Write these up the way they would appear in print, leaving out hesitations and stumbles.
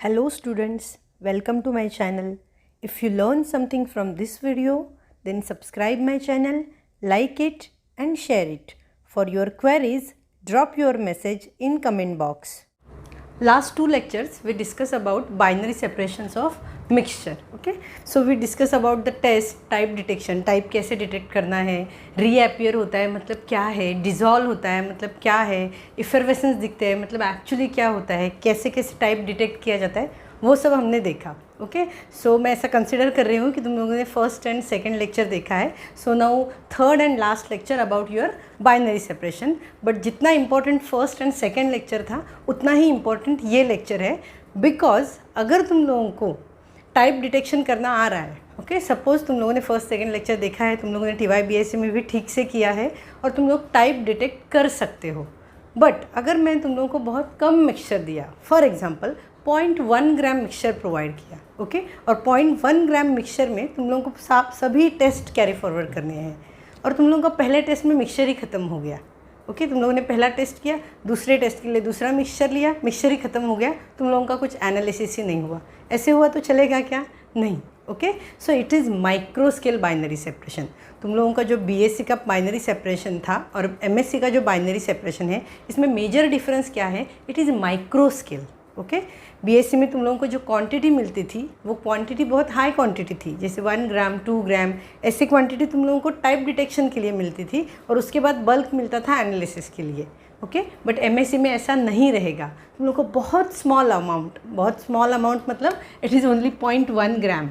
Hello students, welcome to my channel. If you learn something from this video, then subscribe my channel, like it and share it. For your queries, drop your message in comment box. Last two lectures we discuss about binary separations of mixture. Okay, so we discuss about the test, type detection, type कैसे detect करना है, reappear होता है मतलब क्या है, dissolve होता है मतलब क्या है, इफरवेसेंस दिखते हैं मतलब एक्चुअली क्या होता है, कैसे कैसे टाइप डिटेक्ट किया जाता है, वो सब हमने देखा. ओके, सो मैं ऐसा कंसिडर कर रही हूँ कि तुम लोगों ने फर्स्ट एंड सेकंड लेक्चर देखा है. So now third and last lecture about your binary separation. But जितना important first and second lecture था उतना ही इम्पोर्टेंट ये लेक्चर है, बिकॉज अगर तुम लोगों को टाइप डिटेक्शन करना आ रहा है, ओके, सपोज़ तुम लोगों ने फर्स्ट सेकंड लेक्चर देखा है, तुम लोगों ने TY BSc में भी ठीक से किया है और तुम लोग टाइप डिटेक्ट कर सकते हो. बट अगर मैं तुम लोगों को बहुत कम मिक्सचर दिया, for example 0.1 gram mixture provide किया, ओके, और 0.1 ग्राम मिक्सचर में तुम लोगों को सभी टेस्ट कैरी फॉरवर्ड करने हैं और तुम लोगों का पहले टेस्ट में मिक्सचर ही ख़त्म हो गया. ओके, तुम लोगों ने पहला टेस्ट किया, दूसरे टेस्ट के लिए दूसरा मिक्सचर लिया, मिक्सचर ही ख़त्म हो गया, तुम लोगों का कुछ एनालिसिस ही नहीं हुआ. ऐसे हुआ तो चलेगा क्या? नहीं. Okay, so it is micro scale binary separation. तुम लोगों का जो BSc का बाइनरी सेपरेशन था और MSc का जो बाइनरी सेपरेशन है, इसमें मेजर डिफरेंस क्या है? It is micro scale. Okay, BSc में तुम लोगों को जो क्वांटिटी मिलती थी वो क्वांटिटी बहुत हाई क्वांटिटी थी, जैसे 1 ग्राम 2 ग्राम ऐसी क्वांटिटी तुम लोगों को टाइप डिटेक्शन के लिए मिलती थी और उसके बाद बल्क मिलता था एनालिसिस के लिए. ओके, बट MSc में ऐसा नहीं रहेगा. तुम लोग को बहुत स्मॉल अमाउंट मतलब इट इज़ ओनली 0.1 ग्राम.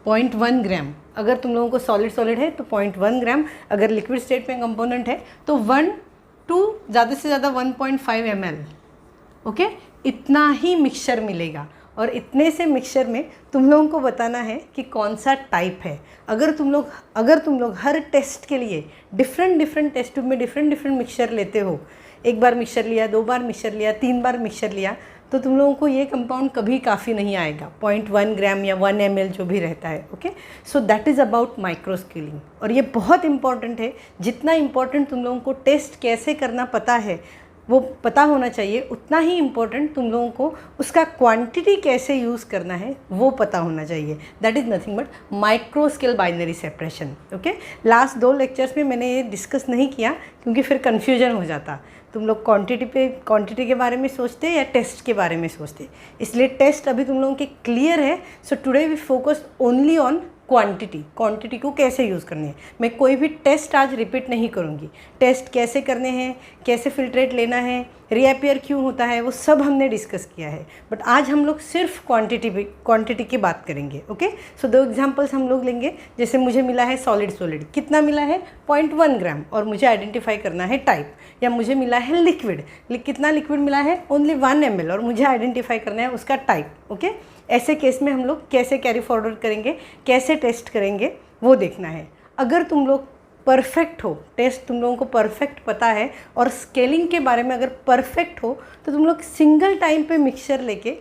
0.1 ग्राम अगर तुम लोगों को सॉलिड है तो 0.1 ग्राम, अगर लिक्विड स्टेट में कंपोनेंट है तो 1 to ज़्यादा से ज़्यादा 1.5 ml. ओके, इतना ही मिक्सचर मिलेगा और इतने से मिक्सचर में तुम लोगों को बताना है कि कौन सा टाइप है. अगर तुम लोग हर टेस्ट के लिए डिफरेंट टेस्ट ट्यूब में डिफरेंट मिक्सचर लेते हो, एक बार मिक्सचर लिया, 2 बार मिक्सचर लिया, 3 बार मिक्सचर लिया, तो तुम लोगों को ये कंपाउंड कभी काफ़ी नहीं आएगा. 0.1 ग्राम या 1 ml जो भी रहता है. Okay, so that is about micro scaling. और ये बहुत इंपॉर्टेंट है. जितना इम्पॉर्टेंट तुम लोगों को टेस्ट कैसे करना पता है, वो पता होना चाहिए, उतना ही इम्पोर्टेंट तुम लोगों को उसका क्वांटिटी कैसे यूज़ करना है वो पता होना चाहिए. That is nothing but micro scale binary separation. Okay, last 2 lectures में मैंने ये डिस्कस नहीं किया क्योंकि फिर कन्फ्यूजन हो जाता. तुम लोग क्वांटिटी के बारे में सोचते या टेस्ट के बारे में सोचते, इसलिए टेस्ट अभी तुम लोगों के क्लियर है. So today we focus only on quantity को कैसे यूज़ करनी है. मैं कोई भी टेस्ट आज रिपीट नहीं करूँगी. टेस्ट कैसे करने हैं, कैसे फिल्ट्रेट लेना है, रीअपियर क्यों होता है, वो सब हमने डिस्कस किया है. बट आज हम लोग सिर्फ क्वांटिटी की बात करेंगे. ओके, सो 2 एग्जांपल्स हम लोग लेंगे. जैसे मुझे मिला है सॉलिड कितना मिला है? 0.1 ग्राम और मुझे आइडेंटिफाई करना है टाइप. या मुझे मिला है लिक्विड, कितना लिक्विड मिला है? ओनली 1 ml और मुझे आइडेंटिफाई करना है उसका टाइप. ओके, ऐसे केस में हम लोग कैसे कैरी फॉरवर्ड करेंगे, कैसे टेस्ट करेंगे, वो देखना है. अगर तुम लोग परफेक्ट हो, टेस्ट तुम लोगों को परफेक्ट पता है और स्केलिंग के बारे में अगर परफेक्ट हो, तो तुम लोग सिंगल टाइम पे मिक्सचर लेके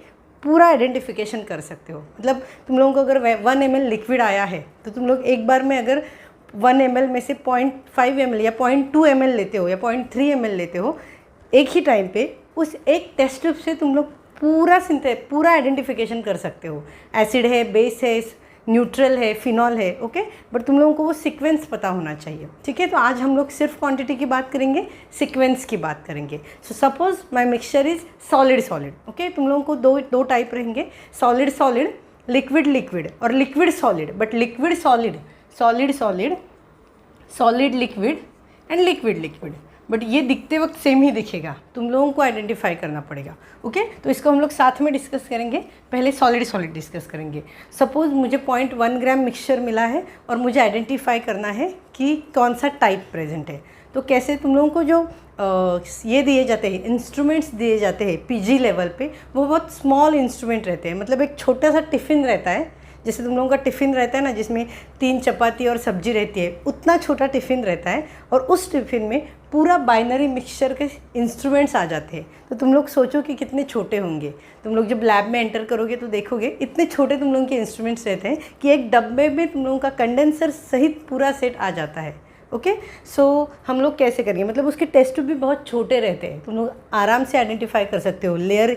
पूरा आइडेंटिफिकेशन कर सकते हो. मतलब तुम लोगों को अगर 1 ml लिक्विड आया है तो तुम लोग एक बार में अगर 1 ml में से 0.5 ml या 0.2 ml लेते हो या 0.3 ml लेते हो एक ही टाइम पे, उस एक टेस्ट ट्यूब से तुम लोग पूरा आइडेंटिफिकेशन कर सकते हो. एसिड है, बेस है, न्यूट्रल है, फिनॉल है. ओके, बट तुम लोगों को वो सीक्वेंस पता होना चाहिए. ठीक है, तो आज हम लोग सिर्फ क्वांटिटी की बात करेंगे, सीक्वेंस की बात करेंगे. So suppose my mixture is solid. Okay, तुम लोगों को दो टाइप रहेंगे, सॉलिड, लिक्विड और liquid solid. But liquid solid liquid and liquid. But ये दिखते वक्त सेम ही दिखेगा, तुम लोगों को आइडेंटिफाई करना पड़ेगा. ओके, तो इसको हम लोग साथ में डिस्कस करेंगे. पहले सॉलिड डिस्कस करेंगे. सपोज़ मुझे 0.1 ग्राम मिक्सचर मिला है और मुझे आइडेंटिफाई करना है कि कौन सा टाइप प्रेजेंट है. तो कैसे? तुम लोगों को जो ये दिए जाते हैं, इंस्ट्रूमेंट्स दिए जाते हैं PG लेवल पे, वो बहुत स्मॉल इंस्ट्रूमेंट रहते हैं. मतलब एक छोटा सा टिफ़िन रहता है, जैसे तुम लोगों का टिफ़िन रहता है ना, जिसमें 3 चपाती और सब्जी रहती है, उतना छोटा टिफ़िन रहता है और उस टिफ़िन में पूरा बाइनरी मिक्सचर के इंस्ट्रूमेंट्स आ जाते हैं. तो तुम लोग सोचो कि कितने छोटे होंगे. तुम लोग जब लैब में एंटर करोगे तो देखोगे इतने छोटे तुम लोगों के इंस्ट्रूमेंट्स रहते हैं कि एक डब्बे में तुम लोगों का कंडेंसर सहित पूरा सेट आ जाता है. ओके, सो हम लोग कैसे करेंगे? मतलब उसके टेस्ट ट्यूब भी बहुत छोटे रहते हैं, तुम लोग आराम से आइडेंटिफाई कर सकते हो. लेयर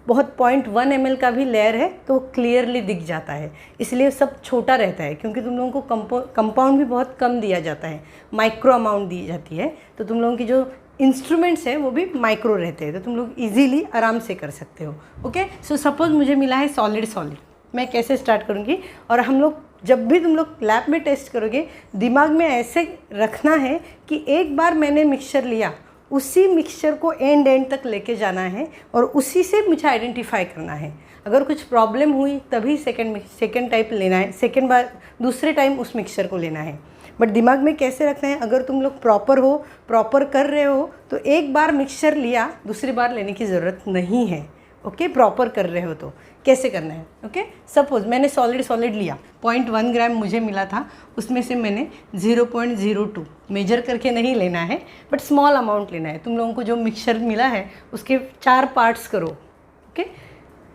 बहुत 0.1 ml का भी लेयर है तो क्लियरली दिख जाता है, इसलिए सब छोटा रहता है क्योंकि तुम लोगों को कंपाउंड भी बहुत कम दिया जाता है, माइक्रो अमाउंट दी जाती है, तो तुम लोगों की जो इंस्ट्रूमेंट्स हैं वो भी माइक्रो रहते हैं, तो तुम लोग इजीली आराम से कर सकते हो। ओके, सो सपोज मुझे मिला है सॉलिड, मैं कैसे स्टार्ट करूँगी, और हम लोग जब भी तुम लोग लैब में टेस्ट करोगे दिमाग में ऐसे रखना है कि एक बार मैंने मिक्सचर लिया, उसी मिक्सचर को एंड तक लेके जाना है और उसी से मुझे आइडेंटिफाई करना है। अगर कुछ प्रॉब्लम हुई तभी सेकेंड टाइप लेना है, सेकेंड बार दूसरे टाइम उस मिक्सचर को लेना है। बट दिमाग में कैसे रखना है, अगर तुम लोग प्रॉपर कर रहे हो तो एक बार मिक्सचर लिया दूसरी बार लेने की ज़रूरत नहीं है। ओके, प्रॉपर कर रहे हो तो कैसे करना है। ओके, सपोज मैंने सॉलिड लिया, 0.1 ग्राम मुझे मिला था, उसमें से मैंने 0.02 मेजर करके नहीं लेना है बट स्मॉल अमाउंट लेना है। तुम लोगों को जो मिक्सचर मिला है उसके 4 पार्ट्स करो, ओके,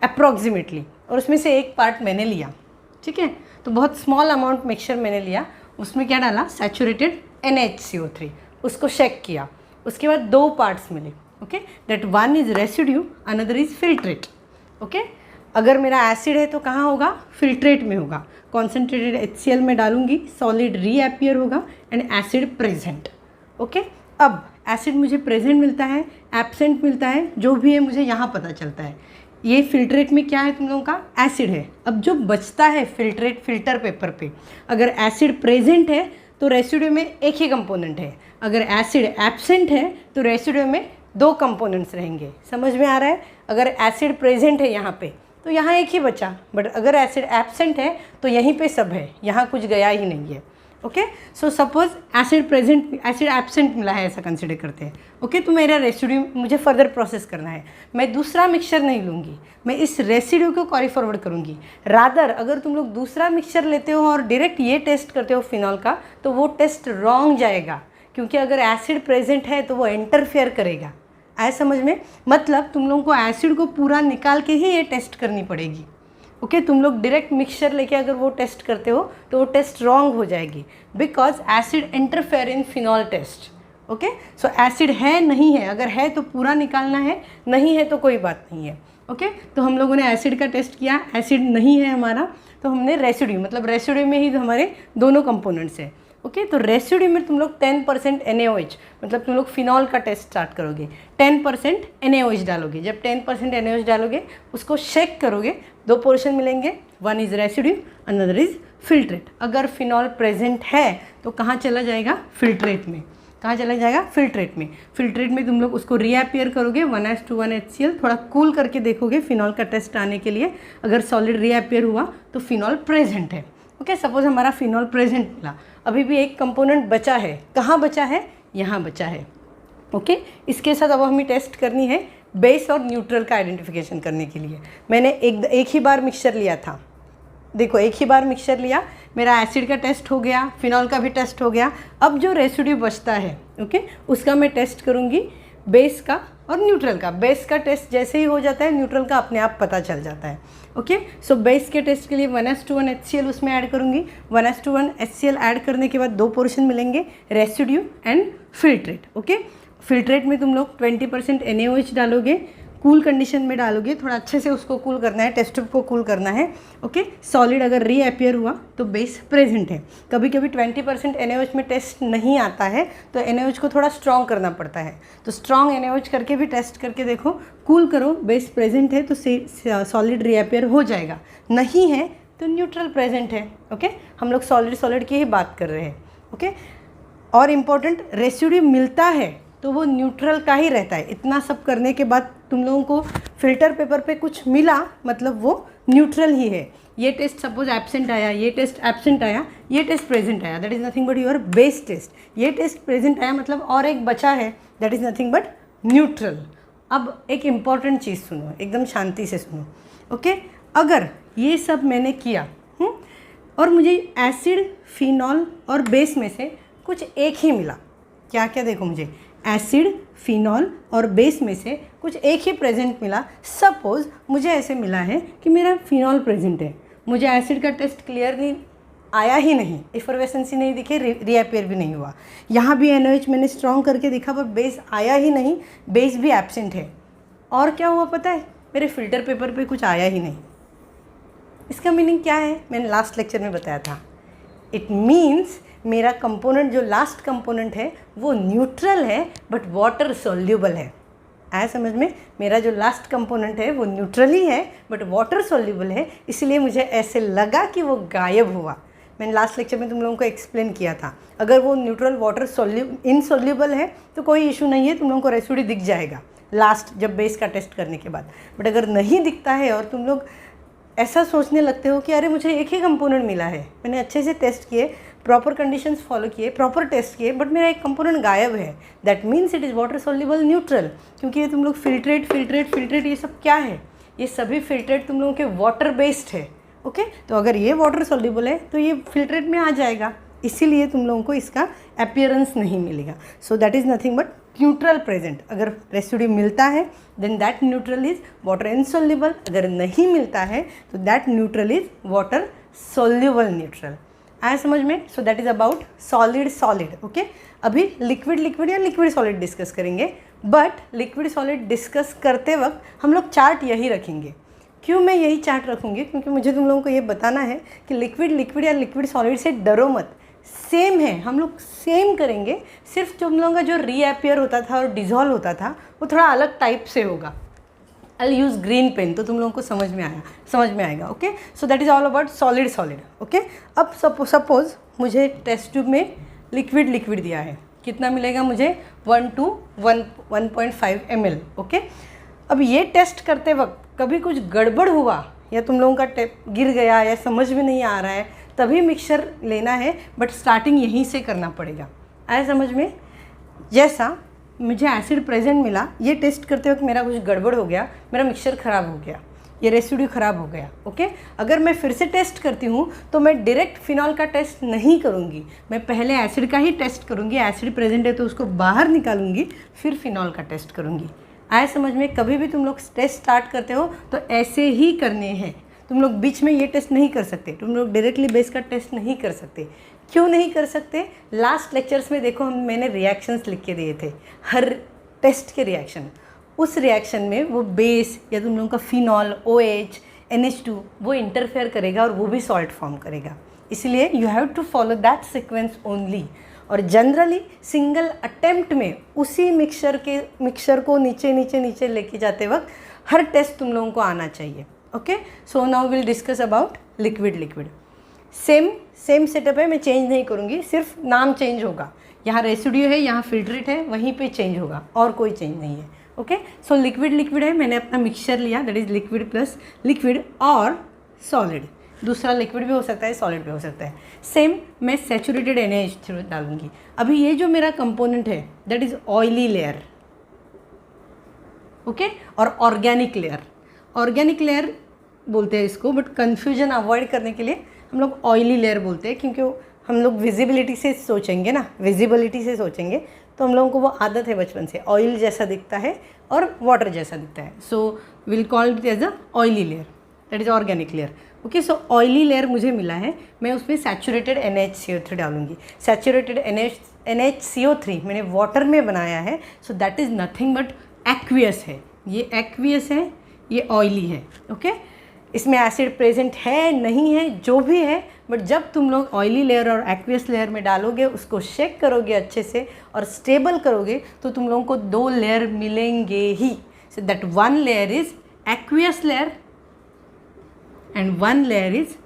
अप्रॉक्सीमेटली, और उसमें से एक पार्ट मैंने लिया, ठीक है, तो बहुत स्मॉल अमाउंट मिक्सचर मैंने लिया, उसमें क्या डाला, सैचुरेटेड NaCO3, उसको शेक किया, उसके बाद 2 पार्ट्स मिले, okay, that one is residue, another is filtrate. Okay, अगर मेरा एसिड है तो कहाँ होगा, फिल्ट्रेट में होगा, कॉन्सेंट्रेटेड HCl में डालूंगी, सॉलिड रीअपियर होगा एंड एसिड प्रेजेंट। ओके, अब एसिड मुझे प्रेजेंट मिलता है, एब्सेंट मिलता है, जो भी है मुझे यहाँ पता चलता है। ये फिल्ट्रेट में क्या है, तुम लोगों का एसिड है। अब जो बचता है फिल्टर पेपर पे, अगर एसिड प्रेजेंट है तो रेसिड्यू में एक ही कंपोनेंट है, अगर एसिड एब्सेंट है तो रेसिड्यू में 2 कंपोनेंट्स रहेंगे। समझ में आ रहा है, अगर एसिड प्रेजेंट है यहाँ पे तो यहाँ एक ही बचा, बट अगर एसिड एब्सेंट है तो यहीं पे सब है, यहाँ कुछ गया ही नहीं है। Okay, so suppose acid absent मिला है, ऐसा कंसिडर करते हैं। ओके, तो मेरा रेसिड्यू मुझे फर्दर प्रोसेस करना है, मैं दूसरा मिक्सचर नहीं लूँगी, मैं इस रेसिड्यू को कैरी फॉरवर्ड करूँगी। रादर अगर तुम लोग दूसरा मिक्सचर लेते हो और डायरेक्ट ये टेस्ट करते हो फिनॉल का, तो वो टेस्ट रॉन्ग जाएगा, क्योंकि अगर एसिड प्रेजेंट है तो वो इंटरफेयर करेगा। आए समझ में, मतलब तुम लोगों को एसिड को पूरा निकाल के ही ये टेस्ट करनी पड़ेगी। ओके, तुम लोग डायरेक्ट मिक्सचर लेके अगर वो टेस्ट करते हो तो वो टेस्ट रॉन्ग हो जाएगी, because acid interfere in phenol test. Okay, so acid है नहीं है, अगर है तो पूरा निकालना है, नहीं है तो कोई बात नहीं है। ओके, तो हम लोगों ने एसिड का टेस्ट किया, एसिड नहीं है हमारा, तो हमने रेसिड्यू, मतलब रेसिड्यू में ही हमारे दोनों कंपोनेंट्स हैं। ओके, तो रेसिड्यू में तुम लोग 10% NaOH, मतलब तुम लोग फिनॉल का टेस्ट स्टार्ट करोगे, 10% NaOH डालोगे। जब 10% NaOH डालोगे उसको शेक करोगे, 2 पोर्शन मिलेंगे, one is residue, another is filtrate. अगर फिनॉल प्रेजेंट है तो कहाँ चला जाएगा, फिल्ट्रेट में। कहाँ चला जाएगा, फिल्ट्रेट में। फिल्ट्रेट में तुम लोग उसको रीअपियर करोगे, 1s2 1HCl, थोड़ा कूल करके देखोगे फिनॉल का टेस्ट आने के लिए। अगर सॉलिड रीअपियर हुआ तो फिनॉल प्रेजेंट है। ओके, सपोज हमारा फिनॉल प्रेजेंट मिला, अभी भी एक कंपोनेंट बचा है, कहाँ बचा है, यहाँ बचा है। ओके, इसके साथ अब हमें टेस्ट करनी है बेस और न्यूट्रल का आइडेंटिफिकेशन करने के लिए। मैंने एक ही बार मिक्सचर लिया था, देखो एक ही बार मिक्सचर लिया, मेरा एसिड का टेस्ट हो गया, फिनॉल का भी टेस्ट हो गया। अब जो रेसिड्यू बचता है, ओके, उसका मैं टेस्ट करूँगी बेस का और न्यूट्रल का। बेस का टेस्ट जैसे ही हो जाता है, न्यूट्रल का अपने आप पता चल जाता है। ओके, सो बेस के टेस्ट के लिए 1s2 1HCl उसमें ऐड करूँगी। 1s2 1HCl ऐड करने के बाद 2 पोर्शन मिलेंगे, residue and filtrate. Okay, filtrate में तुम लोग 20% NaOH डालोगे, कूल कंडीशन में डालोगे, थोड़ा अच्छे से उसको कूल करना है, टेस्ट ट्यूब को कूल करना है। ओके, सॉलिड अगर रीअपियर हुआ तो बेस प्रेजेंट है। कभी कभी 20% NaOH में टेस्ट नहीं आता है तो NaOH को थोड़ा स्ट्रॉन्ग करना पड़ता है, तो स्ट्रॉन्ग NaOH करके भी टेस्ट करके देखो, कूल करो, बेस प्रेजेंट है तो सॉलिड रीअपियर हो जाएगा, नहीं है तो न्यूट्रल प्रेजेंट है। ओके, हम लोग सॉलिड की ही बात कर रहे हैं। ओके, और इम्पॉर्टेंट, रेसिड्यू मिलता है तो वो न्यूट्रल का ही रहता है। इतना सब करने के बाद तुम लोगों को फिल्टर पेपर पे कुछ मिला, मतलब वो न्यूट्रल ही है। ये टेस्ट सपोज एब्सेंट आया, ये टेस्ट एब्सेंट आया, ये टेस्ट प्रेजेंट आया, that is nothing but your base test. ये टेस्ट प्रेजेंट आया मतलब और एक बचा है, that is nothing but neutral. अब एक इम्पॉर्टेंट चीज़ सुनो, एकदम शांति से सुनो। ओके, अगर ये सब मैंने किया और मुझे एसिड, फिनॉल और बेस में से कुछ एक ही मिला, क्या क्या, देखो मुझे एसिड, फिनॉल और बेस में से कुछ एक ही प्रेजेंट मिला। सपोज मुझे ऐसे मिला है कि मेरा फिनॉल प्रेजेंट है, मुझे एसिड का टेस्ट क्लियर नहीं आया ही नहीं, इफरवेसेंसी नहीं दिखे, रीअपियर भी नहीं हुआ। यहाँ भी NaOH मैंने स्ट्रॉन्ग करके दिखा पर बेस आया ही नहीं, बेस भी एब्सेंट है। और क्या हुआ पता है, मेरे फ़िल्टर पेपर पे कुछ आया ही नहीं। इसका मीनिंग क्या है, मैंने लास्ट लेक्चर में बताया था। इट मीन्स मेरा कंपोनेंट जो लास्ट कंपोनेंट है वो न्यूट्रल है बट वाटर सोल्यूबल है। आया समझ में? मेरा जो लास्ट कंपोनेंट है वो न्यूट्रली है बट वाटर सोल्यूबल है, इसलिए मुझे ऐसे लगा कि वो गायब हुआ। मैंने लास्ट लेक्चर में तुम लोगों को एक्सप्लेन किया था, अगर वो न्यूट्रल वाटर इनसोल्यूबल है तो कोई इशू नहीं है, तुम लोगों को रेसिड्यू दिख जाएगा लास्ट जब बेस का टेस्ट करने के बाद। बट अगर नहीं दिखता है और तुम लोग ऐसा सोचने लगते हो कि अरे मुझे एक ही कंपोनेंट मिला है, मैंने अच्छे से टेस्ट किए, प्रॉपर कंडीशंस फॉलो किए, प्रॉपर टेस्ट किए, बट मेरा एक कंपोनेंट गायब है, that means it is water soluble neutral. क्योंकि ये तुम लोग फिल्ट्रेट ये सब क्या है, ये सभी फिल्ट्रेट तुम लोगों के वाटर बेस्ड है। ओके, तो अगर ये वाटर सोल्यूबल है तो ये फिल्ट्रेट में आ जाएगा, इसीलिए तुम लोगों को इसका अपीयरेंस नहीं मिलेगा। So that is nothing but neutral present. अगर रेसिड्यू मिलता है then that neutral is water insoluble, अगर नहीं मिलता है तो that neutral is water soluble neutral. आया समझ में? So that is about solid solid. Okay, अभी लिक्विड या लिक्विड सॉलिड डिस्कस करेंगे, बट लिक्विड सॉलिड डिस्कस करते वक्त हम लोग चार्ट यही रखेंगे। क्यों मैं यही चार्ट रखूँगी? क्योंकि मुझे तुम लोगों को ये बताना है कि लिक्विड या लिक्विड सॉलिड से डरो मत, सेम है, हम लोग सेम करेंगे। सिर्फ तुम लोगों का जो रीअपियर होता था और डिज़ोल्व होता था वो थोड़ा अलग टाइप से होगा। आई यूज़ ग्रीन पेन तो तुम लोगों को समझ में आएगा। Okay, so that is all about solid solid. Okay, अब सपोज मुझे टेस्ट ट्यूब में लिक्विड दिया है, कितना मिलेगा मुझे? 1 to 1.5 ml। ओके, अब ये टेस्ट करते वक्त कभी कुछ गड़बड़ हुआ या तुम लोगों का टेप गिर गया या समझ में नहीं आ रहा है, तभी मिक्सचर लेना है, बट स्टार्टिंग यहीं से करना पड़ेगा। आया समझ में? जैसा मुझे एसिड प्रेजेंट मिला, ये टेस्ट करते वक्त मेरा कुछ गड़बड़ हो गया, मेरा मिक्सचर ख़राब हो गया, ये रेसिड्यू ख़राब हो गया। ओके, अगर मैं फिर से टेस्ट करती हूँ तो मैं डायरेक्ट फिनॉल का टेस्ट नहीं करूँगी, मैं पहले एसिड का ही टेस्ट करूँगी। एसिड प्रेजेंट है तो उसको बाहर निकालूंगी, फिर फिनॉल का टेस्ट करूँगी। आया समझ में? कभी भी तुम लोग टेस्ट स्टार्ट करते हो तो ऐसे ही करने हैं। तुम लोग बीच में ये टेस्ट नहीं कर सकते, तुम लोग डायरेक्टली बेस का टेस्ट नहीं कर सकते। क्यों नहीं कर सकते? लास्ट लेक्चर्स में देखो मैंने रिएक्शंस लिख के दिए थे, हर टेस्ट के रिएक्शन। उस रिएक्शन में वो बेस या तुम लोगों का फिनॉल, OH, NH2 वो इंटरफेयर करेगा और वो भी सॉल्ट फॉर्म करेगा, इसलिए you have to follow that sequence only. और जनरली सिंगल अटेम्प्ट में उसी मिक्सचर को नीचे लेके जाते वक्त हर टेस्ट तुम लोगों को आना चाहिए। Okay, so now will discuss about liquid. Same setup है, मैं चेंज नहीं करूँगी, सिर्फ नाम चेंज होगा। यहाँ रेसिड्यू है, यहाँ फिल्ट्रेट है, वहीं पे चेंज होगा, और कोई चेंज नहीं है। ओके, सो लिक्विड है, मैंने अपना मिक्सचर लिया, that is liquid plus liquid और सॉलिड। दूसरा लिक्विड भी हो सकता है, सॉलिड भी हो सकता है। सेम मैं सैचुरेटेड NaOH डालूंगी। अभी ये जो मेरा कंपोनेंट है that is oily layer. Okay, और ऑर्गेनिक लेयर बोलते हैं इसको, बट कन्फ्यूजन अवॉइड करने के लिए हम लोग ऑयली लेयर बोलते हैं, क्योंकि हम लोग विजिबिलिटी से सोचेंगे तो हम लोगों को वो आदत है बचपन से, ऑयल जैसा दिखता है और वाटर जैसा दिखता है। So will call it as a oily layer, that is organic layer. Okay, so oily layer मुझे मिला है, मैं उसमें सैचुरेटेड NaCO3 डालूंगी। सैचुरेटेड NaCO3 मैंने वाटर में बनाया है, सो that is nothing but aqueous है। ये एक्वियस है, ये ऑयली है। ओके, इसमें एसिड प्रेजेंट है नहीं है जो भी है, बट जब तुम लोग ऑयली लेयर और एक्वियस लेयर में डालोगे, उसको शेक करोगे अच्छे से और स्टेबल करोगे, तो तुम लोगों को 2 लेयर मिलेंगे ही। So that 1 layer is aqueous layer and 1 layer is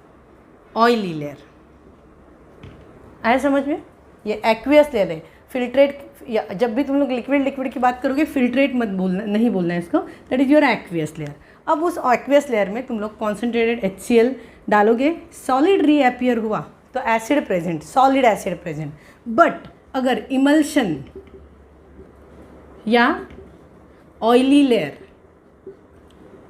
oily layer. आया समझ में? ये एक्वियस लेयर है। फिल्ट्रेट, या जब भी तुम लोग लिक्विड की बात करोगे, फिल्ट्रेट मत बोलना, नहीं बोलना है इसको, that is your aqueous layer. अब उस एक्वियस लेयर में तुम लोग कॉन्सेंट्रेटेड HCl डालोगे, सॉलिड रीअपियर हुआ तो acid present, solid acid present. But अगर इमल्शन या ऑयली लेयर,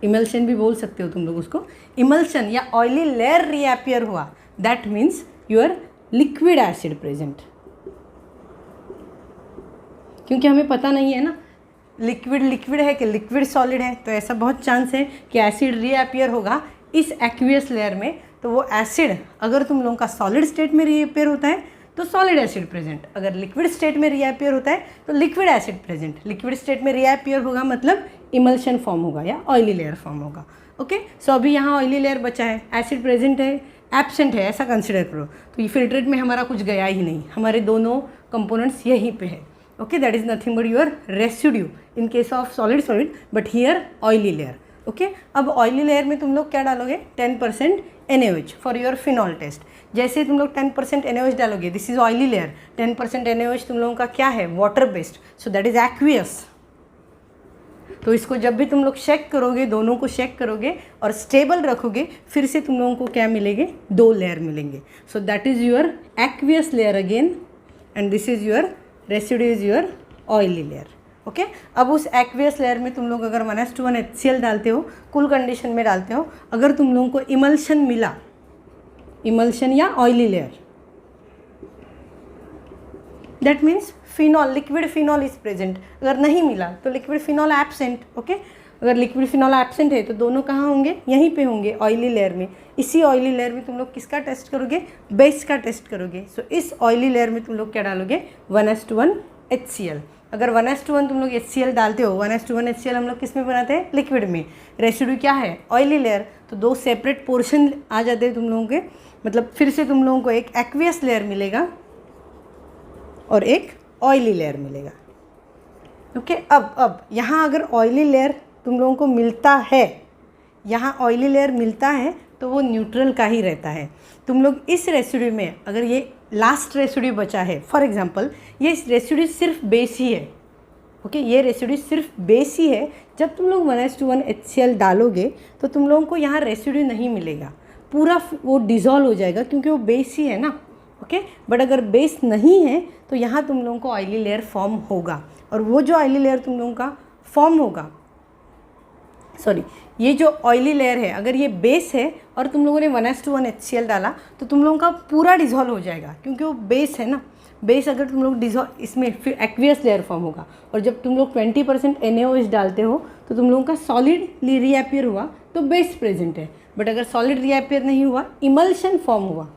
इमल्शन भी बोल सकते हो तुम लोग उसको, इमल्शन या ऑयली लेयर रीअपियर हुआ, that means your liquid acid present. क्योंकि हमें पता नहीं है ना लिक्विड है कि लिक्विड सॉलिड है, तो ऐसा बहुत चांस है कि एसिड रीअपियर होगा इस एक्वियस लेयर में। तो वो एसिड अगर तुम लोगों का सॉलिड स्टेट में रीअपियर होता है तो सॉलिड एसिड प्रेजेंट, अगर लिक्विड स्टेट में रीअपियर होता है तो liquid acid present. Liquid state में रीअपियर होगा मतलब इमल्शन फॉर्म होगा या ऑयली लेयर फॉर्म होगा। ओके, सो अभी यहाँ ऑयली लेयर बचा है, एसिड प्रेजेंट है, एब्सेंट है, ऐसा कंसिडर करो। तो ये फिल्ट्रेट में हमारा कुछ गया ही नहीं, हमारे दोनों कंपोनेंट्स यहीं पे है। Okay, that is nothing but your residue in case of solid, but here oily layer. Okay, अब ऑयली लेयर में तुम लोग क्या डालोगे, 10% NaOH for your phenol test. जैसे तुम लोग 10% NaOH डालोगे, this is oily layer, 10% NaOH तुम लोगों का क्या है, water based, so that is aqueous. तो इसको जब भी तुम लोग चेक करोगे, दोनों को चेक करोगे और स्टेबल रखोगे, फिर से तुम लोगों को क्या मिलेंगे, 2 लेयर मिलेंगे। सो that is your aqueous layer again, and this is your residue is your oily layer. Okay, अब उस एक्वियस लेयर में तुम लोग अगर 1:1 HCl डालते हो, कूल कंडीशन में डालते हो, अगर तुम लोगों को इमल्शन मिला, इमल्शन या oily layer, that means phenol, liquid phenol is present. अगर नहीं मिला तो लिक्विड फिनॉल एब्सेंट। ओके, अगर लिक्विड फिनॉल एब्सेंट है तो दोनों कहाँ होंगे, यहीं पे होंगे, ऑयली लेयर में। इसी ऑयली लेयर में तुम लोग किसका टेस्ट करोगे, बेस का टेस्ट करोगे। सो इस ऑयली लेयर में तुम लोग क्या डालोगे, 1:1 HCl। अगर 1:1 तुम लोग HCl डालते हो, 1:1 HCl हम लोग किस में बनाते हैं, लिक्विड में। रेसिड्यू क्या है, ऑयली लेयर, तो 2 सेपरेट पोर्शन आ जाते हैं तुम लोगों के, मतलब फिर से तुम लोगों को एक एक्वियस लेयर मिलेगा और एक ऑयली लेयर मिलेगा। ओके, अब यहाँ अगर ऑयली लेयर तुम लोगों को मिलता है, यहाँ ऑयली लेयर मिलता है तो वो न्यूट्रल का ही रहता है। तुम लोग इस रेसिड्यू में अगर ये लास्ट रेसिड्यू बचा है, फॉर एग्जांपल ये रेसिड्यू सिर्फ बेस ही है। ओके, ये रेसिड्यू सिर्फ बेस ही है। जब तुम लोग 1:1 HCl डालोगे तो तुम लोगों को यहाँ रेसिड्यू नहीं मिलेगा, पूरा वो डिज़ोल्व हो जाएगा क्योंकि वो बेस ही है ना। ओके, बट अगर बेस नहीं है तो यहाँ तुम लोगों को ऑयली लेयर फॉर्म होगा, और वो जो ऑयली लेयर तुम लोगों का फॉर्म होगा, सॉरी, ये जो ऑयली लेयर है, अगर ये बेस है और तुम लोगों ने 1:1 HCl डाला तो तुम लोगों का पूरा डिज़ोल्व हो जाएगा क्योंकि वो बेस है ना। बेस अगर तुम लोग डिज़ोल्व, इसमें फिर एक्वियस लेयर फॉर्म होगा। और जब तुम लोग 20% NaOH डालते हो तो तुम लोगों का सॉलिड रीअपियर हुआ तो बेस प्रेजेंट है, बट अगर सॉलिड रीअपियर नहीं हुआ, इमल्शन फॉर्म हुआ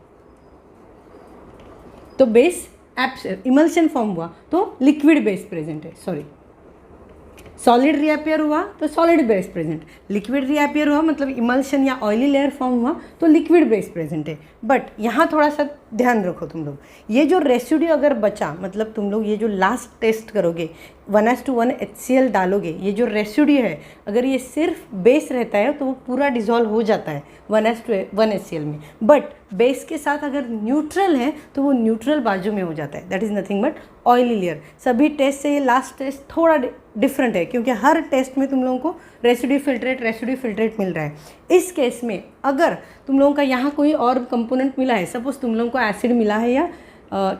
तो बेस इमल्शन फॉर्म हुआ तो लिक्विड बेस प्रेजेंट है। सॉरी, सॉलिड रीअपियर हुआ तो solid base present, liquid reappear हुआ मतलब इमल्शन या ऑयली लेयर फॉर्म हुआ तो लिक्विड बेस प्रेजेंट है। बट यहाँ थोड़ा सा ध्यान रखो तुम लोग, ये जो रेसिड्यू अगर बचा, मतलब तुम लोग ये जो लास्ट टेस्ट करोगे, 1:1 HCl डालोगे, ये जो रेसिड्यू है अगर ये सिर्फ बेस रहता है तो वो पूरा डिज़ोल्व हो जाता है 1:1 HCl में। बट बेस के साथ अगर न्यूट्रल है तो वो न्यूट्रल बाजू में हो जाता है, that is nothing but oily layer. सभी टेस्ट से ये लास्ट टेस्ट थोड़ा डिफरेंट है क्योंकि हर टेस्ट में तुम लोगों को रेसिड्यू फिल्ट्रेट मिल रहा है। इस केस में अगर तुम लोगों का यहाँ कोई और कंपोनेंट मिला है, सपोज तुम लोगों को एसिड मिला है या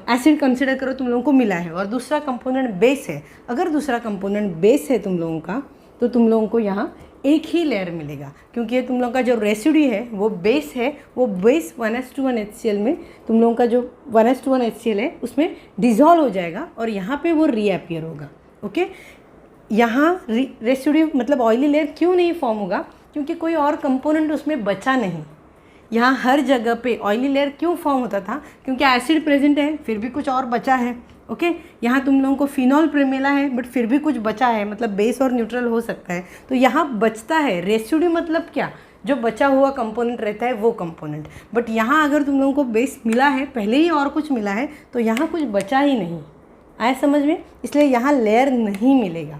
एसिड कंसिडर करो तुम लोगों को मिला है, और दूसरा कंपोनेंट बेस है, अगर दूसरा कंपोनेंट बेस है तुम लोगों का तो तुम लोगों को यहाँ एक ही लेयर मिलेगा क्योंकि ये तुम लोगों का जो रेसिड्यू है वो बेस है, वो बेस 1:1 HCl में तुम लोगों का जो 1:1 HCl है उसमें डिज़ोल्व हो जाएगा और यहाँ पे वो रीअपियर होगा। ओके, यहाँ रेसिड्यू मतलब ऑयली लेयर क्यों नहीं फॉर्म होगा, क्योंकि कोई और कंपोनेंट उसमें बचा नहीं। यहाँ हर जगह पे ऑयली लेयर क्यों फॉर्म होता था, क्योंकि एसिड प्रेजेंट है फिर भी कुछ और बचा है। ओके, यहाँ तुम लोगों को फिनॉल मिला है बट फिर भी कुछ बचा है, मतलब बेस और न्यूट्रल हो सकता है, तो यहाँ बचता है रेसिड्यू, मतलब क्या, जो बचा हुआ कंपोनेंट रहता है वो कंपोनेंट। बट यहाँ अगर तुम लोगों को बेस मिला है पहले ही और कुछ मिला है तो यहाँ कुछ बचा ही नहीं, आया समझ में, इसलिए यहाँ लेयर नहीं मिलेगा।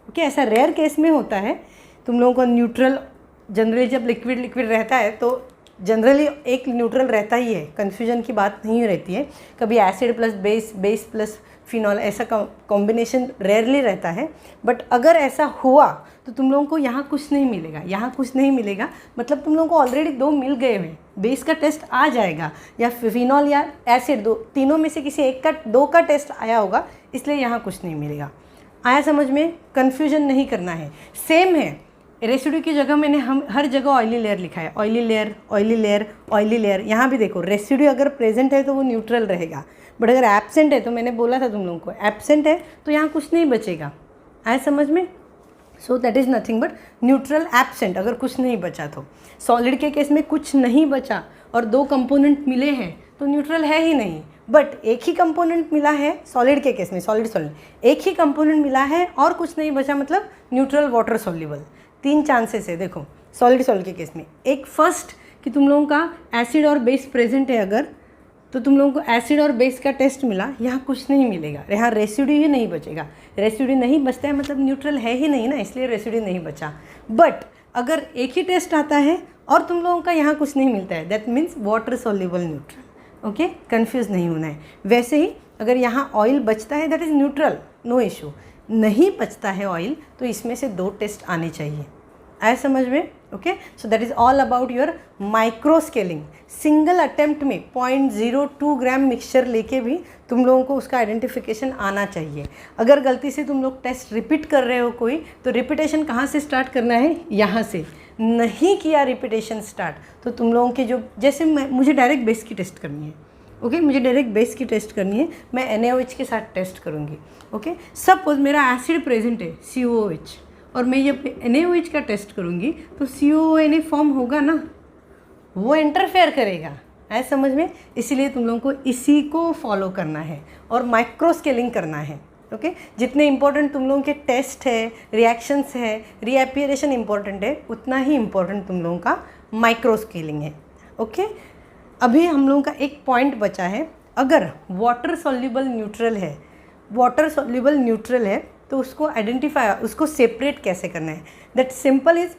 ओके, ऐसा रेयर केस में होता है। तुम लोगों को न्यूट्रल जनरली जब लिक्विड रहता है तो जनरली एक न्यूट्रल रहता ही है, कन्फ्यूजन की बात नहीं रहती है। कभी acid plus base plus phenol ऐसा कॉम्बिनेशन रेयरली रहता है, बट अगर ऐसा हुआ तो तुम लोगों को यहाँ कुछ नहीं मिलेगा, यहाँ कुछ नहीं मिलेगा, मतलब तुम लोगों को ऑलरेडी 2 मिल गए हुए, बेस का टेस्ट आ जाएगा या फिनॉल या एसिड, तीनों में से किसी एक का 2 का टेस्ट आया होगा, इसलिए यहाँ कुछ नहीं मिलेगा। आया समझ में, कन्फ्यूजन नहीं करना है। सेम है, रेसिड्यू की जगह मैंने हर जगह ऑयली लेयर लिखा है, oily layer oily layer oily layer. यहाँ भी देखो रेसिड्यू अगर प्रेजेंट है तो वो न्यूट्रल रहेगा, बट अगर एब्सेंट है तो मैंने बोला था तुम लोगों को एब्सेंट है तो यहाँ कुछ नहीं बचेगा। आया समझ में, so that is nothing but neutral absent, अगर कुछ नहीं बचा तो। सॉलिड के केस में कुछ नहीं बचा और 2 कंपोनेंट मिले हैं तो न्यूट्रल है ही नहीं, बट एक ही कंपोनेंट मिला है सॉलिड के केस में, सॉलिड एक ही कंपोनेंट मिला है और कुछ नहीं बचा, मतलब न्यूट्रल वाटर सॉल्युबल। 3 चांसेस है देखो सॉलिड के केस में। एक फर्स्ट कि तुम लोगों का एसिड और बेस प्रेजेंट है अगर, तो तुम लोगों को एसिड और बेस का टेस्ट मिला, यहाँ कुछ नहीं मिलेगा, यहाँ रेसिड्यू ही नहीं बचेगा। रेसिड्यू नहीं बचता है मतलब न्यूट्रल है ही नहीं ना, इसलिए रेसिड्यू नहीं बचा। बट अगर एक ही टेस्ट आता है और तुम लोगों का यहाँ कुछ नहीं मिलता है, that means water soluble neutral. Okay, confuse नहीं होना है। वैसे ही अगर यहाँ ऑयल बचता है that is neutral, no issue. नहीं बचता है ऑयल तो इसमें से 2 टेस्ट आने चाहिए। आए समझ में? Okay, so that is all about your micro scaling. Single attempt में 0.02 ग्राम मिक्सचर लेके भी तुम लोगों को उसका आइडेंटिफिकेशन आना चाहिए। अगर गलती से तुम लोग टेस्ट रिपीट कर रहे हो कोई, तो रिपीटेशन कहाँ से स्टार्ट करना है? यहाँ से। नहीं किया रिपीटेशन स्टार्ट तो तुम लोगों के जो, जैसे मुझे डायरेक्ट बेस की टेस्ट करनी है, ओके मुझे डायरेक्ट बेस की टेस्ट करनी है, मैं NaOH के साथ टेस्ट करूँगी। ओके, सपोज मेरा एसिड प्रेजेंट है COOH और मैं ये NaOH का टेस्ट करूँगी तो COONA फॉर्म होगा ना, वो इंटरफेयर करेगा। है समझ में? इसीलिए तुम लोगों को इसी को फॉलो करना है और माइक्रो स्केलिंग करना है। ओके, जितने इंपॉर्टेंट तुम लोगों के टेस्ट है, रिएक्शंस है, रीएपियरेशन इंपॉर्टेंट है, उतना ही इंपॉर्टेंट तुम लोगों का माइक्रो स्केलिंग है। ओके, अभी हम लोगों का एक पॉइंट बचा है, अगर वाटर सॉल्युबल न्यूट्रल है, वाटर सॉल्युबल न्यूट्रल है तो उसको आइडेंटिफाई, उसको सेपरेट कैसे करना है? दैट सिंपल इज़,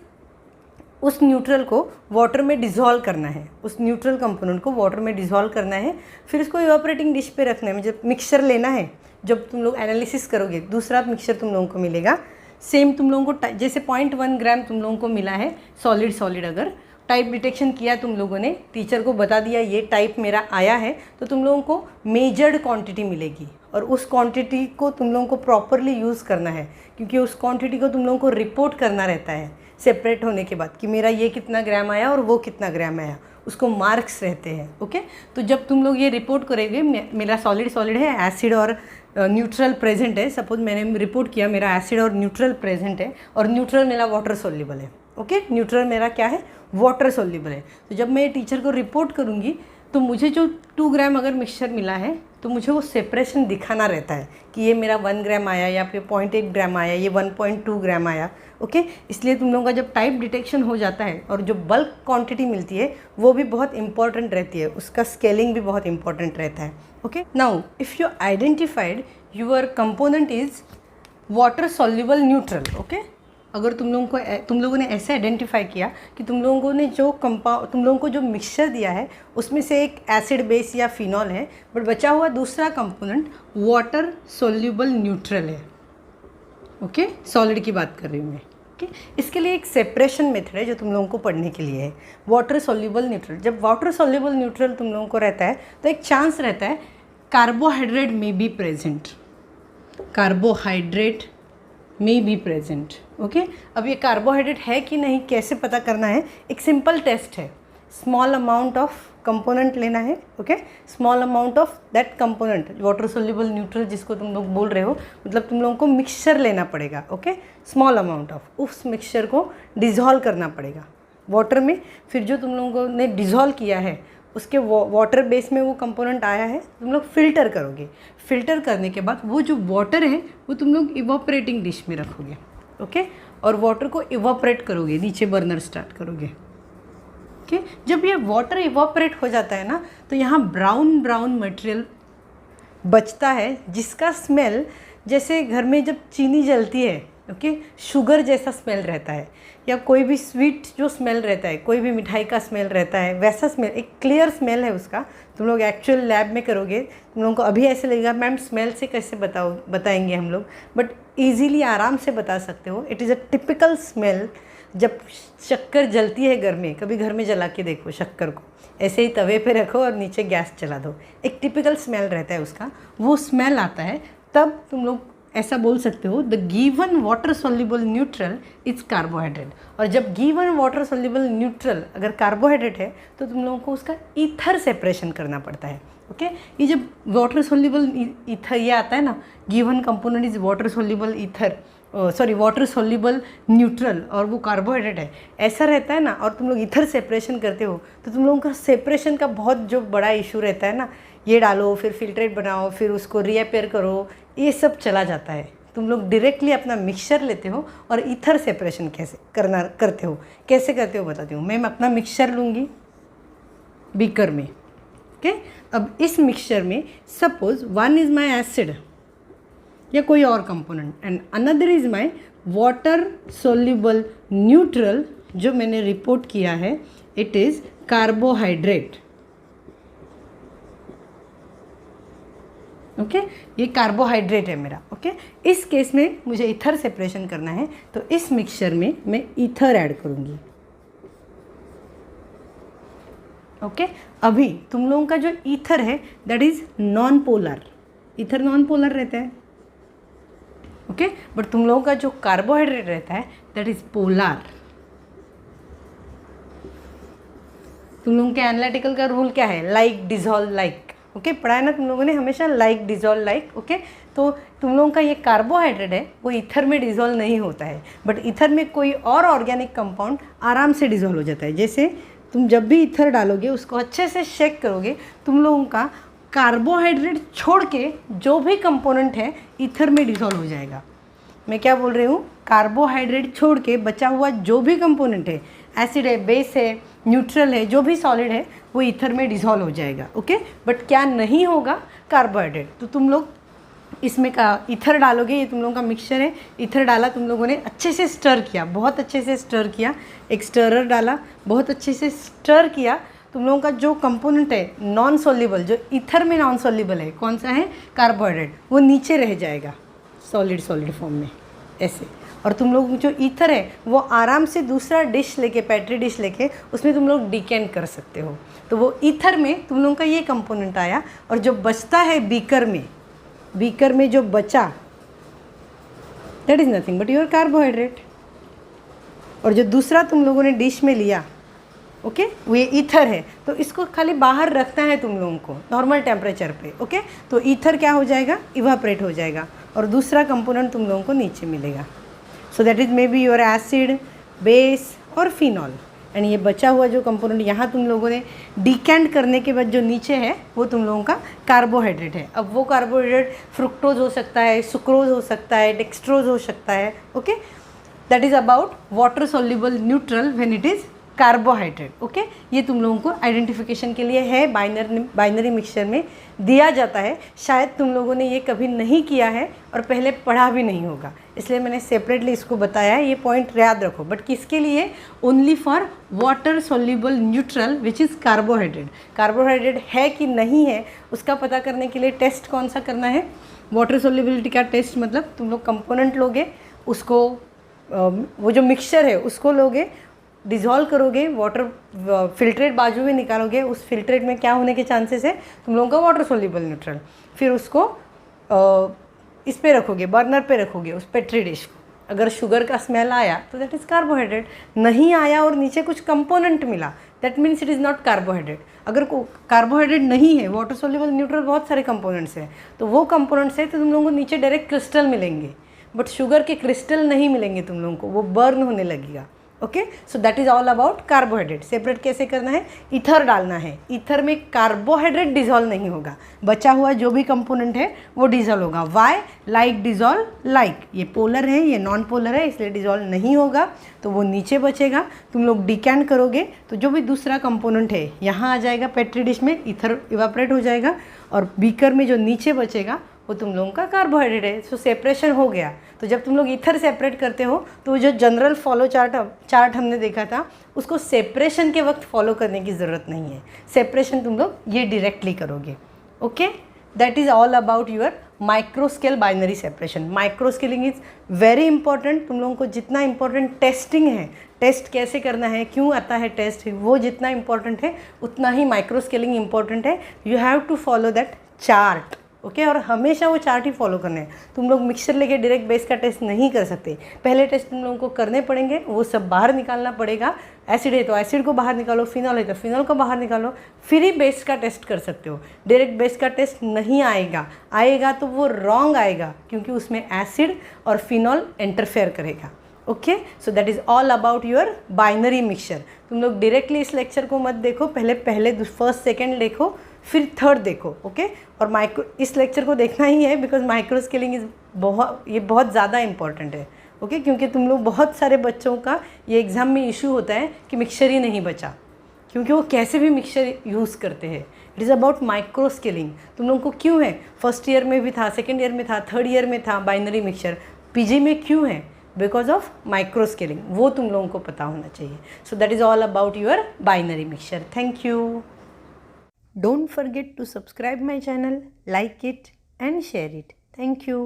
उस न्यूट्रल को वाटर में डिज़ोल्व करना है, उस न्यूट्रल कंपोनेंट को वाटर में डिज़ोल्व करना है, फिर उसको इवापोरेटिंग डिश पे रखना है। जब मिक्सचर लेना है, जब तुम लोग एनालिसिस करोगे दूसरा मिक्सचर तुम लोगों को मिलेगा, सेम तुम लोगों को जैसे 0.1 ग्राम तुम लोगों को मिला है सॉलिड, अगर टाइप डिटेक्शन किया तुम लोगों ने, टीचर को बता दिया ये टाइप मेरा आया है, तो तुम लोगों को मेजर्ड क्वांटिटी मिलेगी और उस क्वांटिटी को तुम लोगों को प्रॉपरली यूज़ करना है, क्योंकि उस क्वांटिटी को तुम लोगों को रिपोर्ट करना रहता है सेपरेट होने के बाद कि मेरा ये कितना ग्राम आया और वो कितना ग्राम आया, उसको मार्क्स रहते हैं। ओके, तो जब तुम लोग ये रिपोर्ट करेंगे, मेरा सॉलिड है, एसिड और न्यूट्रल प्रेजेंट है, सपोज मैंने रिपोर्ट किया मेरा एसिड और न्यूट्रल प्रेजेंट है और न्यूट्रल मेरा वाटर सॉल्युबल है। ओके, न्यूट्रल मेरा क्या है? वाटर सॉल्युबल है। तो जब मैं टीचर को रिपोर्ट करूँगी तो मुझे जो 2 ग्राम अगर मिक्सचर मिला है तो मुझे वो सेपरेशन दिखाना रहता है कि ये मेरा 1 ग्राम आया या फिर 0.8 ग्राम आया, ये 1.2 ग्राम आया। ओके, इसलिए तुम लोगों का जब टाइप डिटेक्शन हो जाता है और जो बल्क क्वांटिटी मिलती है वो भी बहुत इंपॉर्टेंट रहती है, उसका स्केलिंग भी बहुत इंपॉर्टेंट रहता है। Okay, now if you identified your component is water soluble neutral, okay, अगर तुम लोगों ने ऐसे आइडेंटिफाई किया कि तुम लोगों को जो मिक्सचर दिया है उसमें से एक एसिड बेस या फिनॉल है, बट बचा हुआ दूसरा कंपोनेंट वाटर सॉल्युबल न्यूट्रल है। ओके, सॉलिड की बात कर रही हूँ मैं। ओके, इसके लिए एक सेपरेशन मेथड है जो तुम लोगों को पढ़ने के लिए है, वाटर सॉल्युबल न्यूट्रल। जब वाटर सॉल्युबल न्यूट्रल तुम लोगों को रहता है तो एक चांस रहता है कार्बोहाइड्रेट में बी प्रेजेंट, कार्बोहाइड्रेट में बी प्रेजेंट। ओके, अब ये कार्बोहाइड्रेट है कि नहीं कैसे पता करना है? एक सिंपल टेस्ट है, स्मॉल अमाउंट ऑफ कंपोनेंट लेना है। Okay, small amount of that component, water soluble neutral जिसको तुम लोग बोल रहे हो, मतलब तुम लोगों को मिक्सचर लेना पड़ेगा। ओके, स्मॉल अमाउंट ऑफ, उस मिक्सचर को डिज़ोल्व करना पड़ेगा वाटर में। फिर जो तुम लोगों ने डिज़ोल्व किया है उसके वाटर बेस में वो कंपोनेंट आया है, तुम लोग फ़िल्टर करोगे। फ़िल्टर करने के बाद वो जो वाटर है वो तुम लोग इवापोरेटिंग डिश में रखोगे। ओके, और वाटर को इवापोरेट करोगे, नीचे बर्नर स्टार्ट करोगे। ओके, जब ये वाटर इवापोरेट हो जाता है ना तो यहाँ ब्राउन मटेरियल बचता है जिसका स्मेल जैसे घर में जब चीनी जलती है, ओके, शुगर जैसा स्मेल रहता है, या कोई भी स्वीट जो स्मेल रहता है, कोई भी मिठाई का स्मेल रहता है, वैसा स्मेल, एक क्लियर स्मेल है उसका। तुम लोग एक्चुअल लैब में करोगे, तुम लोगों को अभी ऐसे लगेगा मैम स्मेल से कैसे बताएंगे हम लोग, बट ईजीली आराम से बता सकते हो। It is a typical smell. जब शक्कर जलती है घर में, कभी घर में जला के देखो शक्कर को, ऐसे ही तवे पे रखो और नीचे गैस चला दो, एक टिपिकल स्मेल रहता है उसका, वो स्मेल आता है, तब तुम लोग ऐसा बोल सकते हो the given water soluble neutral is carbohydrate. और जब गिवन वाटर सॉल्युबल न्यूट्रल अगर कार्बोहाइड्रेट है तो तुम लोगों को उसका ईथर सेपरेशन करना पड़ता है। ओके, ये जब वाटर सॉल्युबल ईथर ये आता है ना, given component is water soluble ether, water soluble neutral, और वो कार्बोहाइड्रेट है, ऐसा रहता है ना, और तुम लोग ईथर सेपरेशन करते हो तो तुम लोगों का सेपरेशन का बहुत जो बड़ा इशू रहता है ना, ये डालो, फिर फिल्ट्रेट बनाओ, फिर उसको रीअपेयर करो, ये सब चला जाता है। तुम लोग डायरेक्टली अपना मिक्सचर लेते हो और ईथर सेपरेशन कैसे करते हो, कैसे करते हो बताती हूँ। मैं अपना मिक्सचर लूँगी बीकर में, ओके। अब इस मिक्सचर में suppose one is my acid या कोई और component and another is my water soluble neutral, जो मैंने रिपोर्ट किया है इट इज़ कार्बोहाइड्रेट, ओके। ये कार्बोहाइड्रेट है मेरा, ओके। इस केस में मुझे ईथर सेपरेशन करना है, तो इस मिक्सचर में मैं ईथर ऐड करूँगी, ओके। अभी तुम लोगों का जो ईथर है that is non polar, ether non polar रहता है, ओके। बट तुम लोगों का जो कार्बोहाइड्रेट रहता है दैट इज़ पोलर। तुम लोगों के एनालिटिकल का रूल क्या है, लाइक डिजॉल्व लाइक, ओके। पढ़ा है ना तुम लोगों ने हमेशा, लाइक डिजॉल्व लाइक, ओके। तो तुम लोगों का ये कार्बोहाइड्रेट है वो ईथर में डिजॉल्व नहीं होता है, बट ईथर में कोई और ऑर्गेनिक कंपाउंड आराम से डिजॉल्व हो जाता है। जैसे तुम जब भी ईथर डालोगे उसको अच्छे से शेक करोगे, तुम लोगों का कार्बोहाइड्रेट छोड़ के जो भी कंपोनेंट है ईथर में डिजॉल्व हो जाएगा। मैं क्या बोल रही हूँ, कार्बोहाइड्रेट छोड़ के बचा हुआ जो भी कंपोनेंट है, एसिड है, बेस है, न्यूट्रल है, जो भी सॉलिड है वो ईथर में डिसॉल्व हो जाएगा, ओके। बट क्या नहीं होगा, कार्बोहाइड्रेट। तो तुम लोग इसमें का ईथर डालोगे, ये तुम लोगों का मिक्सचर है, ईथर डाला, तुम लोगों ने अच्छे से स्टर किया, बहुत अच्छे से स्टर किया, एक स्टरर डाला, बहुत अच्छे से स्टर किया। तुम लोगों का जो कंपोनेंट है नॉन सोल्यूबल, जो ईथर में नॉन सोल्यूबल है, कौन सा है, कार्बोहाइड्रेट, वो नीचे रह जाएगा सॉलिड फॉर्म में ऐसे। और तुम लोग जो ईथर है वो आराम से दूसरा डिश लेके, पेट्री डिश लेके उसमें तुम लोग डिकेंट कर सकते हो। तो वो ईथर में तुम लोगों का ये कंपोनेंट आया, और जो बचता है बीकर में जो बचा that is nothing but your carbohydrate. और जो दूसरा तुम लोगों ने डिश में लिया, ओके, वो ये ईथर है, तो इसको खाली बाहर रखना है तुम लोगों को नॉर्मल टेम्परेचर पे, ओके। तो ईथर क्या हो जाएगा, इवापरेट हो जाएगा, और दूसरा कंपोनेंट तुम लोगों को नीचे मिलेगा। So that is may be your acid, base और फिनॉल। एंड ये बचा हुआ जो कंपोनेंट यहाँ तुम लोगों ने डिकेंट करने के बाद जो नीचे है वो तुम लोगों का कार्बोहाइड्रेट है। अब वो कार्बोहाइड्रेट फ्रुक्टोज हो सकता है, सुक्रोज हो सकता है, डेक्सट्रोज हो सकता है, okay. That is about water soluble neutral when it is carbohydrate, okay. ये तुम लोगों को आइडेंटिफिकेशन के लिए है, बाइनरी मिक्सचर में दिया जाता है। शायद तुम लोगों ने ये कभी नहीं किया है और पहले पढ़ा भी नहीं होगा, इसलिए मैंने सेपरेटली इसको बताया है। ये पॉइंट याद रखो, बट किसके लिए, only for water soluble neutral which is carbohydrate. Carbohydrate है कि नहीं है उसका पता करने के लिए टेस्ट कौन सा करना है, वाटर सोल्यूबिलिटी का टेस्ट। मतलब तुम लोग कंपोनेंट लोगे, उसको वो जो मिक्सचर है उसको लोगे, डिज़ोल्व करोगे, वाटर फिल्ट्रेट बाजू में निकालोगे, उस फिल्ट्रेट में क्या होने के चांसेस है, तुम लोगों का वाटर सोल्यूबल न्यूट्रल। फिर उसको इस पे रखोगे, बर्नर पे रखोगे उस पेट्री डिश को। अगर शुगर का स्मेल आया तो दैट इज़ कार्बोहाइड्रेट, नहीं आया और नीचे कुछ कंपोनेंट मिला that means it is not carbohydrate. अगर कार्बोहाइड्रेट नहीं है, वाटर सोल्यूबल न्यूट्रल बहुत सारे कंपोनेंट्स हैं, तो वो कंपोनेंट्स है तो तुम लोगों को नीचे डायरेक्ट क्रिस्टल मिलेंगे, बट शुगर के क्रिस्टल नहीं मिलेंगे तुम लोगों को, वो बर्न होने लगेगा, okay. So that is all about carbohydrate. Separate कैसे करना है, ईथर डालना है, ईथर में कार्बोहाइड्रेट डिजॉल्व नहीं होगा, बचा हुआ जो भी कंपोनेंट है वो डिजॉल्व होगा। वाई, लाइक डिजॉल्व लाइक, ये पोलर है, ये नॉन पोलर है, इसलिए डिजॉल्व नहीं होगा, तो वो नीचे बचेगा। तुम लोग डिकेंट करोगे तो जो भी दूसरा कंपोनेंट है यहाँ आ जाएगा पेट्री डिश में, ईथर इवापरेट हो जाएगा, और बीकर में जो नीचे बचेगा वो तुम लोगों का कार्बोहाइड्रेट है। सो सेपरेशन हो गया। तो जब तुम लोग ईथर सेपरेट करते हो तो वो जो जनरल फॉलो चार्ट हमने देखा था उसको सेपरेशन के वक्त फॉलो करने की ज़रूरत नहीं है, सेपरेशन तुम लोग ये डायरेक्टली करोगे, okay. That is all about your micro scale binary separation. Micro scaling is very important. तुम लोगों को जितना इंपॉर्टेंट टेस्टिंग है, टेस्ट कैसे करना है, क्यों आता है टेस्ट, वो जितना इंपॉर्टेंट है उतना ही माइक्रो स्केलिंग इंपॉर्टेंट है। You have to follow that chart, okay. और हमेशा वो चार्ट ही फॉलो करना है। तुम लोग मिक्सचर लेके डायरेक्ट बेस का टेस्ट नहीं कर सकते, पहले टेस्ट तुम लोगों को करने पड़ेंगे, वो सब बाहर निकालना पड़ेगा। एसिड है तो एसिड को बाहर निकालो, फिनॉल है तो फिनॉल को बाहर निकालो, फिर ही बेस का टेस्ट कर सकते हो। डायरेक्ट बेस का टेस्ट नहीं आएगा तो वो रॉन्ग आएगा, क्योंकि उसमें एसिड और फिनॉल इंटरफेयर करेगा, okay. So that is all about your binary mixture. तुम लोग डायरेक्टली इस लेक्चर को मत देखो, पहले फर्स्ट सेकेंड देखो, फिर थर्ड देखो, ओके। और माइक्रो, इस लेक्चर को देखना ही है बिकॉज माइक्रो स्केलिंग इज़ बहुत ज़्यादा इंपॉर्टेंट है, ओके। क्योंकि तुम लोग, बहुत सारे बच्चों का ये एग्ज़ाम में इशू होता है कि मिक्सचर ही नहीं बचा, क्योंकि वो कैसे भी मिक्सचर यूज़ करते हैं। It is about micro scaling. तुम लोगों को क्यों है, फर्स्ट ईयर में भी था, सेकेंड ईयर में था, थर्ड ईयर में था बाइनरी मिक्सचर, पीजी में क्यों है? Because of micro scaling. वो तुम लोगों को पता होना चाहिए। So that is all about your binary mixture. Thank you. Don't forget to subscribe my channel, like it and share it. Thank you.